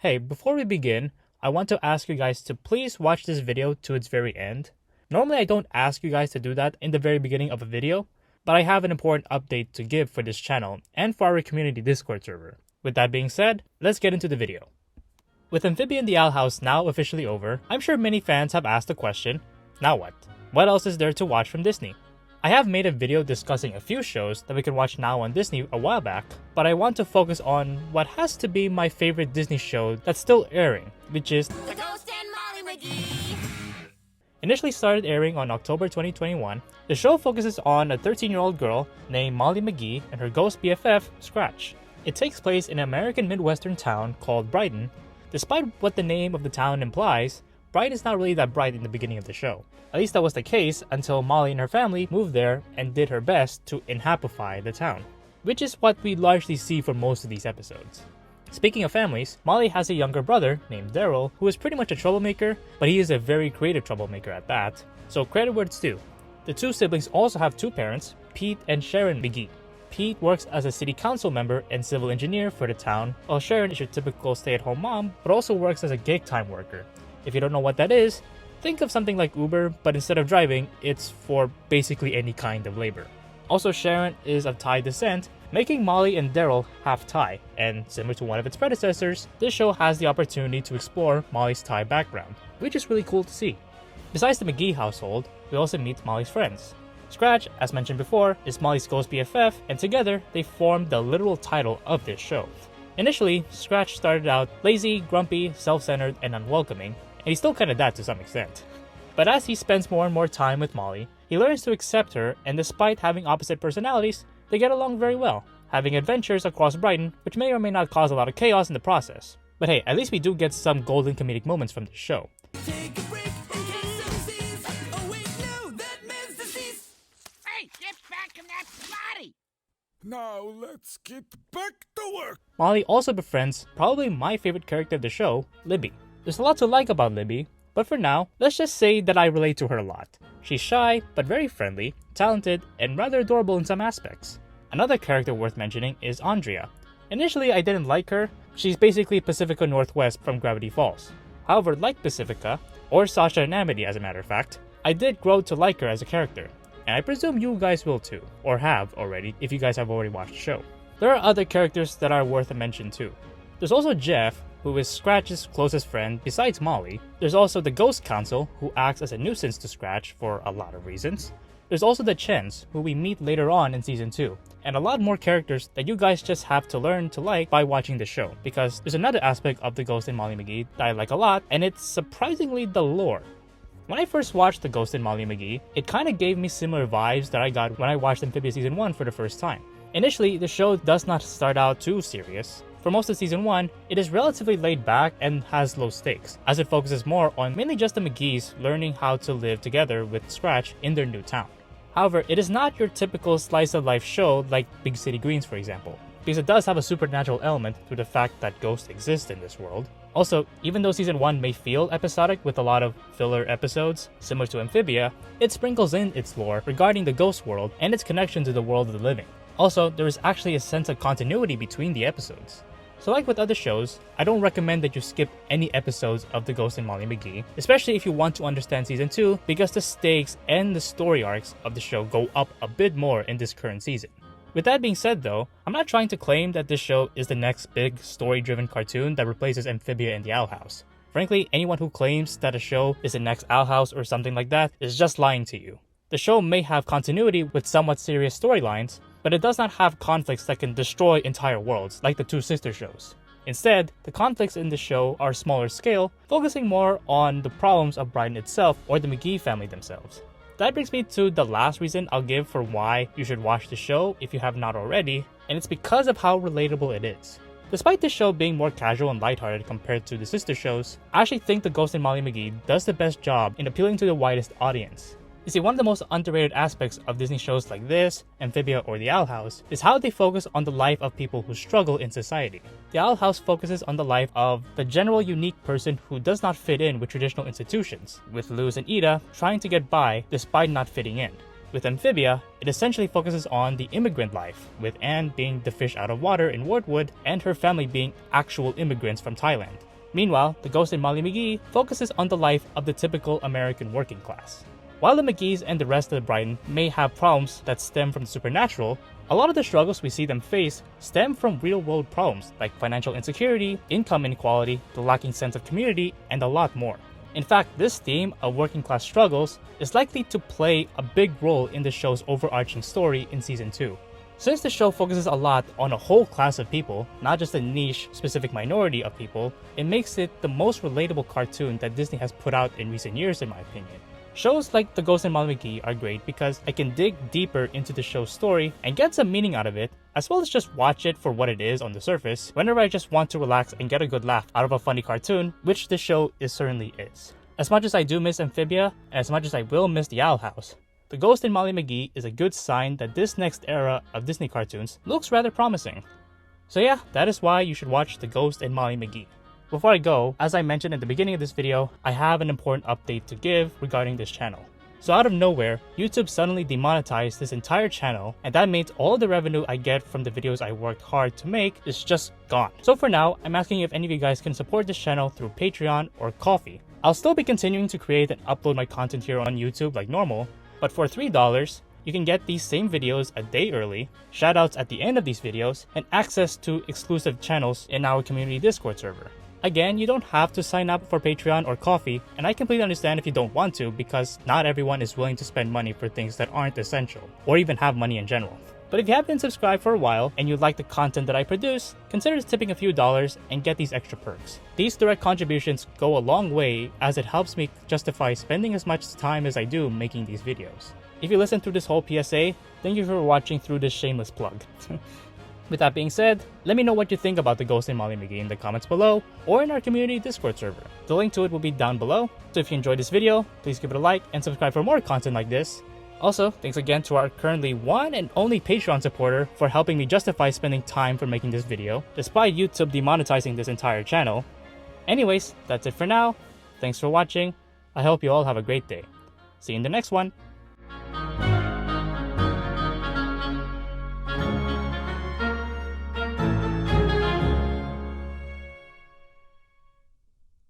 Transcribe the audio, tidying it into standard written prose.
Hey, before we begin, I want to ask you guys to please watch this video to its very end. Normally I don't ask you guys to do that in the very beginning of a video, but I have an important update to give for this channel and for our community Discord server. With that being said, let's get into the video. With Amphibia and the Owl House now officially over, I'm sure many fans have asked the question, now what? What else is there to watch from Disney? I have made a video discussing a few shows that we can watch now on Disney a while back, but I want to focus on what has to be my favorite Disney show that's still airing, which is The Ghost and Molly McGee. Initially started airing on October 2021, the show focuses on a 13-year-old girl named Molly McGee and her ghost BFF, Scratch. It takes place in an American Midwestern town called Brighton. Despite what the name of the town implies, Brighton is not really that bright in the beginning of the show. At least that was the case until Molly and her family moved there and did her best to inhabify the town, which is what we largely see for most of these episodes. Speaking of families, Molly has a younger brother named Daryl who is pretty much a troublemaker, but he is a very creative troublemaker at that, so credit where it's due. The two siblings also have two parents, Pete and Sharon McGee. Pete works as a city council member and civil engineer for the town, while Sharon is your typical stay-at-home mom, but also works as a gig time worker. If you don't know what that is, think of something like Uber, but instead of driving, it's for basically any kind of labor. Also, Sharon is of Thai descent, making Molly and Daryl half Thai, and similar to one of its predecessors, this show has the opportunity to explore Molly's Thai background, which is really cool to see. Besides the McGee household, we also meet Molly's friends. Scratch, as mentioned before, is Molly's ghost BFF, and together they form the literal title of this show. Initially, Scratch started out lazy, grumpy, self-centered, and unwelcoming, and he's still kinda that to some extent. But as he spends more and more time with Molly, he learns to accept her, and despite having opposite personalities, they get along very well, having adventures across Brighton, which may or may not cause a lot of chaos in the process. But hey, at least we do get some golden comedic moments from this show. Take a break and get some Z's. Oh wait, no, that man's deceased. Hey, get back in that body. Now let's get back to work. Molly also befriends probably my favorite character of the show, Libby. There's a lot to like about Libby, but for now, let's just say that I relate to her a lot. She's shy, but very friendly, talented, and rather adorable in some aspects. Another character worth mentioning is Andrea. Initially, I didn't like her. She's basically Pacifica Northwest from Gravity Falls. However, like Pacifica, or Sasha and Amity as a matter of fact, I did grow to like her as a character. And I presume you guys will too, or have already if you guys have already watched the show. There are other characters that are worth a mention too. There's also Jeff, who is Scratch's closest friend besides Molly. There's also the Ghost Council, who acts as a nuisance to Scratch for a lot of reasons. There's also the Chens, who we meet later on in Season 2, and a lot more characters that you guys just have to learn to like by watching the show, because there's another aspect of the Ghost and Molly McGee that I like a lot, and it's surprisingly the lore. When I first watched The Ghost and Molly McGee, it kinda gave me similar vibes that I got when I watched Amphibia Season 1 for the first time. Initially, the show does not start out too serious. For most of Season 1, it is relatively laid back and has low stakes, as it focuses more on mainly just the McGees learning how to live together with Scratch in their new town. However, it is not your typical slice-of-life show like Big City Greens, for example, because it does have a supernatural element through the fact that ghosts exist in this world. Also, even though Season 1 may feel episodic with a lot of filler episodes, similar to Amphibia, it sprinkles in its lore regarding the ghost world and its connection to the world of the living. Also, there is actually a sense of continuity between the episodes. So like with other shows, I don't recommend that you skip any episodes of The Ghost and Molly McGee, especially if you want to understand Season 2, because the stakes and the story arcs of the show go up a bit more in this current season. With that being said though, I'm not trying to claim that this show is the next big story-driven cartoon that replaces Amphibia and the Owl House. Frankly, anyone who claims that a show is the next Owl House or something like that is just lying to you. The show may have continuity with somewhat serious storylines, but it does not have conflicts that can destroy entire worlds like the two sister shows. Instead, the conflicts in the show are smaller scale, focusing more on the problems of Brighton itself or the McGee family themselves. That brings me to the last reason I'll give for why you should watch the show if you have not already, and it's because of how relatable it is. Despite the show being more casual and lighthearted compared to the sister shows, I actually think The Ghost and Molly McGee does the best job in appealing to the widest audience. You see, one of the most underrated aspects of Disney shows like this, Amphibia or The Owl House, is how they focus on the life of people who struggle in society. The Owl House focuses on the life of the general unique person who does not fit in with traditional institutions, with Luz and Ida trying to get by despite not fitting in. With Amphibia, it essentially focuses on the immigrant life, with Anne being the fish out of water in Wardwood and her family being actual immigrants from Thailand. Meanwhile, The Ghost in Molly McGee focuses on the life of the typical American working class. While the McGees and the rest of Brighton may have problems that stem from the supernatural, a lot of the struggles we see them face stem from real-world problems like financial insecurity, income inequality, the lacking sense of community, and a lot more. In fact, this theme of working class struggles is likely to play a big role in the show's overarching story in Season 2. Since the show focuses a lot on a whole class of people, not just a niche, specific minority of people, it makes it the most relatable cartoon that Disney has put out in recent years in my opinion. Shows like The Ghost in Molly McGee are great because I can dig deeper into the show's story and get some meaning out of it, as well as just watch it for what it is on the surface whenever I just want to relax and get a good laugh out of a funny cartoon, which the show certainly is. As much as I do miss Amphibia, and as much as I will miss the Owl House, The Ghost in Molly McGee is a good sign that this next era of Disney cartoons looks rather promising. So yeah, that is why you should watch The Ghost in Molly McGee. Before I go, as I mentioned at the beginning of this video, I have an important update to give regarding this channel. So out of nowhere, YouTube suddenly demonetized this entire channel, and that means all the revenue I get from the videos I worked hard to make is just gone. So for now, I'm asking if any of you guys can support this channel through Patreon or Ko-fi. I'll still be continuing to create and upload my content here on YouTube like normal, but for $3, you can get these same videos a day early, shoutouts at the end of these videos, and access to exclusive channels in our community Discord server. Again, you don't have to sign up for Patreon or Ko-fi, and I completely understand if you don't want to because not everyone is willing to spend money for things that aren't essential, or even have money in general. But if you have been subscribed for a while and you like the content that I produce, consider tipping a few dollars and get these extra perks. These direct contributions go a long way as it helps me justify spending as much time as I do making these videos. If you listen through this whole PSA, thank you for watching through this shameless plug. With that being said, let me know what you think about The Ghost in Molly McGee in the comments below or in our community Discord server. The link to it will be down below, so if you enjoyed this video, please give it a like and subscribe for more content like this. Also, thanks again to our currently one and only Patreon supporter for helping me justify spending time for making this video, despite YouTube demonetizing this entire channel. Anyways, that's it for now. Thanks for watching. I hope you all have a great day. See you in the next one.